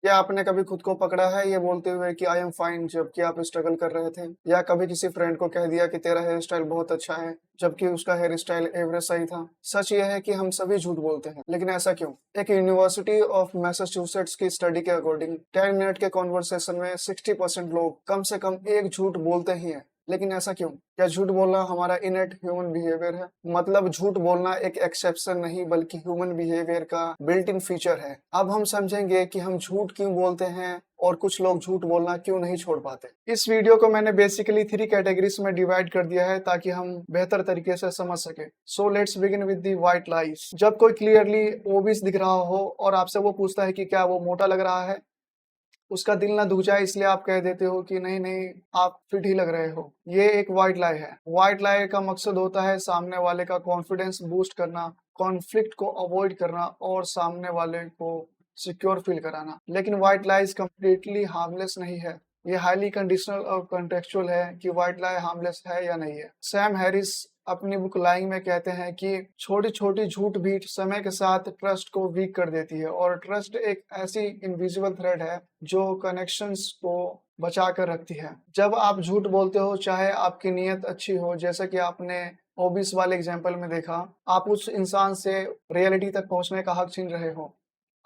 क्या आपने कभी खुद को पकड़ा है ये बोलते हुए कि आई एम फाइन जबकि आप स्ट्रगल कर रहे थे? या कभी किसी फ्रेंड को कह दिया कि तेरा हेयर स्टाइल बहुत अच्छा है जबकि उसका हेयर स्टाइल एवरेज सही था? सच ये है कि हम सभी झूठ बोलते हैं, लेकिन ऐसा क्यों? एक यूनिवर्सिटी ऑफ मैसाचुसेट्स की स्टडी के अकॉर्डिंग 10 मिनट के कॉन्वर्सेशन में 60% लोग कम से कम एक झूठ बोलते ही हैं। लेकिन ऐसा क्यों? क्या झूठ बोलना हमारा इनेट ह्यूमन बिहेवियर है? मतलब झूठ बोलना एक एक्सेप्शन नहीं बल्कि ह्यूमन बिहेवियर का बिल्ट इन फीचर है। अब हम समझेंगे कि हम झूठ क्यों बोलते हैं और कुछ लोग झूठ बोलना क्यों नहीं छोड़ पाते। इस वीडियो को मैंने बेसिकली 3 कैटेगरीज में डिवाइड कर दिया है ताकि हम बेहतर तरीके से समझ सके। So let's begin with the white lies. जब कोई क्लियरली ओबीस दिख रहा हो और आपसे वो पूछता है कि क्या वो मोटा लग रहा है, उसका दिल ना दुख जाए इसलिए आप कह देते हो कि नहीं नहीं, आप फिट ही लग रहे हो। ये एक व्हाइट लाई है। व्हाइट लाई का मकसद होता है सामने वाले का कॉन्फिडेंस बूस्ट करना, कॉन्फ्लिक्ट को अवॉइड करना और सामने वाले को सिक्योर फील कराना। लेकिन व्हाइट लाइज कंप्लीटली हार्मलेस नहीं है। ये हाईली कंडीशनल और कंटेक्चुअल है कि व्हाइट लाई हार्मलेस है या नहीं है। सैम हैरिस अपनी बुक लाइंग में कहते हैं कि छोटी छोटी झूठ भी समय के साथ ट्रस्ट को वीक कर देती है और ट्रस्ट एक ऐसी इनविजिबल थ्रेड है जो कनेक्शंस को बचा कर रखती है। जब आप झूठ बोलते हो चाहे आपकी नीयत अच्छी हो, जैसे कि आपने ओबिस वाले एग्जांपल में देखा, आप उस इंसान से रियलिटी तक पहुंचने का हक छीन रहे हो।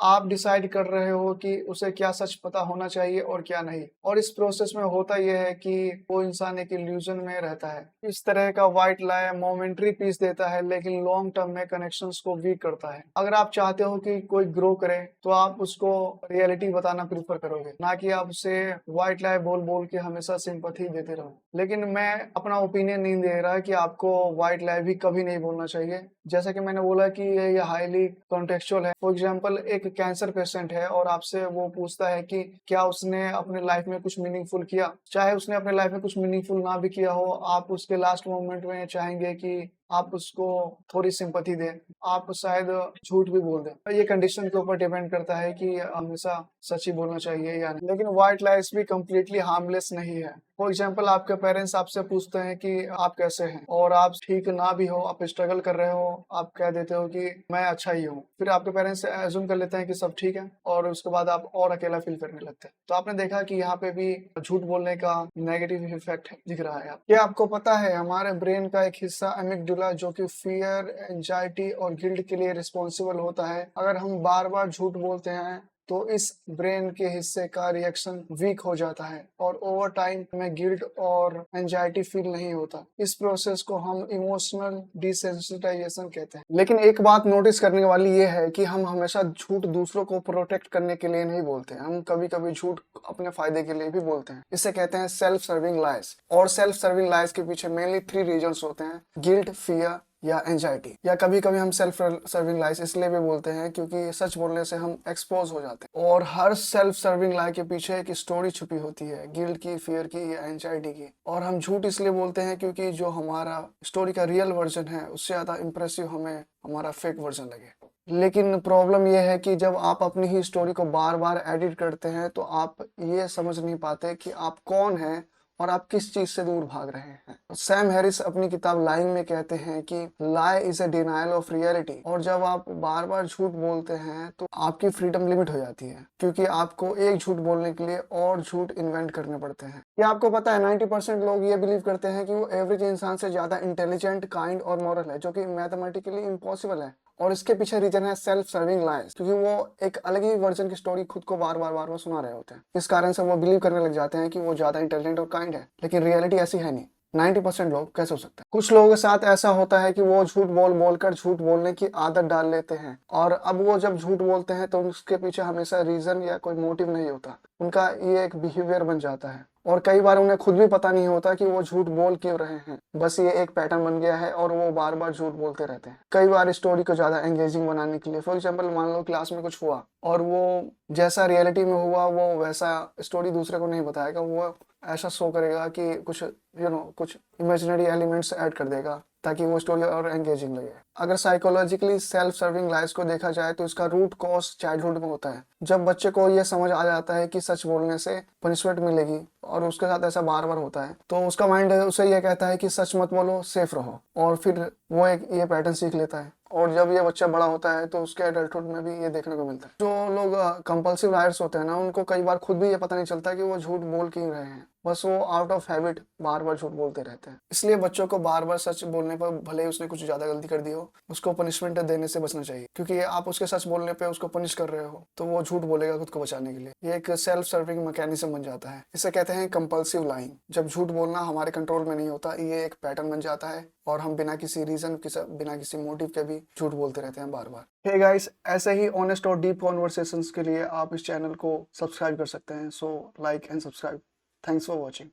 आप डिसाइड कर रहे हो कि उसे क्या सच पता होना चाहिए और क्या नहीं। और इस प्रोसेस में होता यह है कि वो इंसान एक इल्यूजन में रहता है। इस तरह का व्हाइट लाई मोमेंटरी पीस देता है लेकिन लॉन्ग टर्म में कनेक्शंस को वीक करता है। अगर आप चाहते हो कि कोई ग्रो करे तो आप उसको रियलिटी बताना प्रीफर करोगे, ना कि आप उसे व्हाइट लाई बोल बोल के हमेशा सिंपैथी देते रहो। लेकिन मैं अपना ओपिनियन नहीं दे रहा कि आपको व्हाइट लाई भी कभी नहीं बोलना चाहिए। जैसा कि मैंने बोला कि ये हाईली कॉन्टेक्चुअल है। फॉर एग्जांपल एक कैंसर पेशेंट है और आपसे वो पूछता है कि क्या उसने अपने लाइफ में कुछ मीनिंगफुल किया। चाहे उसने अपने लाइफ में कुछ मीनिंगफुल ना भी किया हो, आप उसके लास्ट मोमेंट में चाहेंगे कि आप उसको थोड़ी सिंपैथी दें। आप शायद झूठ भी बोल दें। ये कंडीशन के ऊपर डिपेंड करता है कि हमेशा सच ही बोलना चाहिए या नहीं। लेकिन व्हाइट लाइस भी कंप्लीटली हार्मलेस नहीं है। फॉर एग्जाम्पल आपके पेरेंट्स आपसे पूछते हैं कि आप कैसे हैं और आप ठीक ना भी हो, आप स्ट्रगल कर रहे हो, आप कह देते हो कि मैं अच्छा ही हूँ। फिर आपके पेरेंट्स एज्यूम कर लेते हैं कि सब ठीक है और उसके बाद आप और अकेला फील करने लगते हैं। तो आपने देखा कि यहाँ पे भी झूठ बोलने का नेगेटिव इफेक्ट दिख रहा है। क्या आपको पता है हमारे ब्रेन का एक हिस्सा एमिगडुला जो कि फियर, एंजाइटी और गिल्ट के लिए रिस्पॉन्सिबल होता है, अगर हम बार बार झूठ बोलते हैं तो इस ब्रेन के हिस्से का रिएक्शन वीक हो जाता है और ओवर टाइम में गिल्ट और एंजाइटी फील नहीं होता। इस प्रोसेस को हम इमोशनल डिसेंसिटाइजेशन कहते हैं। लेकिन एक बात नोटिस करने वाली ये है कि हम हमेशा झूठ दूसरों को प्रोटेक्ट करने के लिए नहीं बोलते, हम कभी कभी झूठ अपने फायदे के लिए भी बोलते हैं। इसे कहते हैं सेल्फ सर्विंग लाइज। और सेल्फ सर्विंग लाइज के पीछे मेनली 3 रीजंस होते हैं: गिल्ट, फियर या एंजाइटी। या कभी कभी हम सेल्फ सर्विंग लाइज इसलिए भी बोलते हैं क्योंकि सच बोलने से हम एक्सपोज हो जाते हैं। और हर सेल्फ सर्विंग लाई के पीछे एक स्टोरी छुपी होती है, गिल्ट की, फियर की या एंजाइटी की। और हम झूठ इसलिए बोलते हैं क्योंकि जो हमारा स्टोरी का रियल वर्जन है उससे ज्यादा इंप्रेसिव हमें हमारा फेक वर्जन लगे। लेकिन प्रॉब्लम यह है कि जब आप अपनी ही स्टोरी को बार बार एडिट करते हैं तो आप ये समझ नहीं पाते कि आप कौन हैं और आप किस चीज से दूर भाग रहे हैं। सैम हैरिस अपनी किताब लाइंग में कहते हैं कि लाई is a denial of reality. और जब आप बार बार झूठ बोलते हैं तो आपकी फ्रीडम लिमिट हो जाती है क्योंकि आपको एक झूठ बोलने के लिए और झूठ इन्वेंट करने पड़ते हैं। क्या आपको पता है 90% लोग ये बिलीव करते हैं कि वो एवरेज इंसान से ज्यादा इंटेलिजेंट, काइंड और मॉरल है, जो कि मैथमेटिकली इम्पॉसिबल है। और इसके पीछे रीजन है सेल्फ सर्विंग लाइज, क्योंकि वो एक अलग ही वर्जन की स्टोरी खुद को बार बार सुना रहे होते हैं। इस कारण से वो बिलीव करने लग जाते हैं कि वो ज्यादा इंटेलिजेंट और काइंड है, लेकिन रियलिटी ऐसी है नहीं। 90% लोग कैसे हो सकते हैं? कुछ लोगों के साथ ऐसा होता है कि वो झूठ बोल बोलकर झूठ बोलने की आदत डाल लेते हैं और अब वो जब झूठ बोलते हैं तो उसके पीछे हमेशा रीजन या कोई मोटिव नहीं होता, उनका ये एक बिहेवियर बन जाता है। और कई बार उन्हें खुद भी पता नहीं होता कि वो झूठ बोल क्यों रहे हैं, बस ये एक पैटर्न बन गया है और वो बार बार झूठ बोलते रहते हैं। कई बार स्टोरी को ज्यादा एंगेजिंग बनाने के लिए, फॉर एग्जांपल मान लो क्लास में कुछ हुआ और वो जैसा रियलिटी में हुआ वो वैसा स्टोरी दूसरे को नहीं बताएगा, वो ऐसा शो करेगा कि कुछ कुछ इमेजिनरी एलिमेंट्स ऐड कर देगा ताकि वो स्टोरी और एंगेजिंग लगे। अगर साइकोलॉजिकली सेल्फ सर्विंग लाइज को देखा जाए तो इसका रूट कॉज चाइल्डहुड में होता है। जब बच्चे को ये समझ आ जाता है कि सच बोलने से पनिशमेंट मिलेगी और उसके साथ ऐसा बार बार होता है तो उसका माइंड उसे ये कहता है कि सच मत बोलो, सेफ रहो, और फिर वो एक ये पैटर्न सीख लेता है और जब ये बच्चा बड़ा होता है तो उसके एडल्टहुड में भी ये देखने को मिलता है। जो लोग कंपल्सिव लायर्स होते हैं ना, उनको कई बार खुद भी ये पता नहीं चलता कि वो झूठ बोल क्यों रहे हैं, बस वो आउट ऑफ हैबिट बार बार झूठ बोलते रहते हैं। इसलिए बच्चों को बार बार सच बोलने पर, भले ही उसने कुछ ज्यादा गलती कर दी हो, उसको पनिशमेंट देने से बचना चाहिए, क्योंकि आप उसके सच बोलने पे उसको पनिश कर रहे हो तो वो झूठ बोलेगा खुद को बचाने के लिए। ये एक सेल्फ सर्विंग मैकेनिज्म बन जाता है। इसे कहते हैं कंपल्सिव लाइंग। जब झूठ बोलना हमारे कंट्रोल में नहीं होता, ये एक पैटर्न बन जाता है और हम बिना किसी रीजन, बिना किसी मोटिव के भी झूठ बोलते रहते हैं बार बार। हे गाइस, ऐसे ही ऑनेस्ट और डीप कॉन्वर्सेशंस के लिए आप इस चैनल को सब्सक्राइब कर सकते हैं। So like and subscribe. Thanks for watching.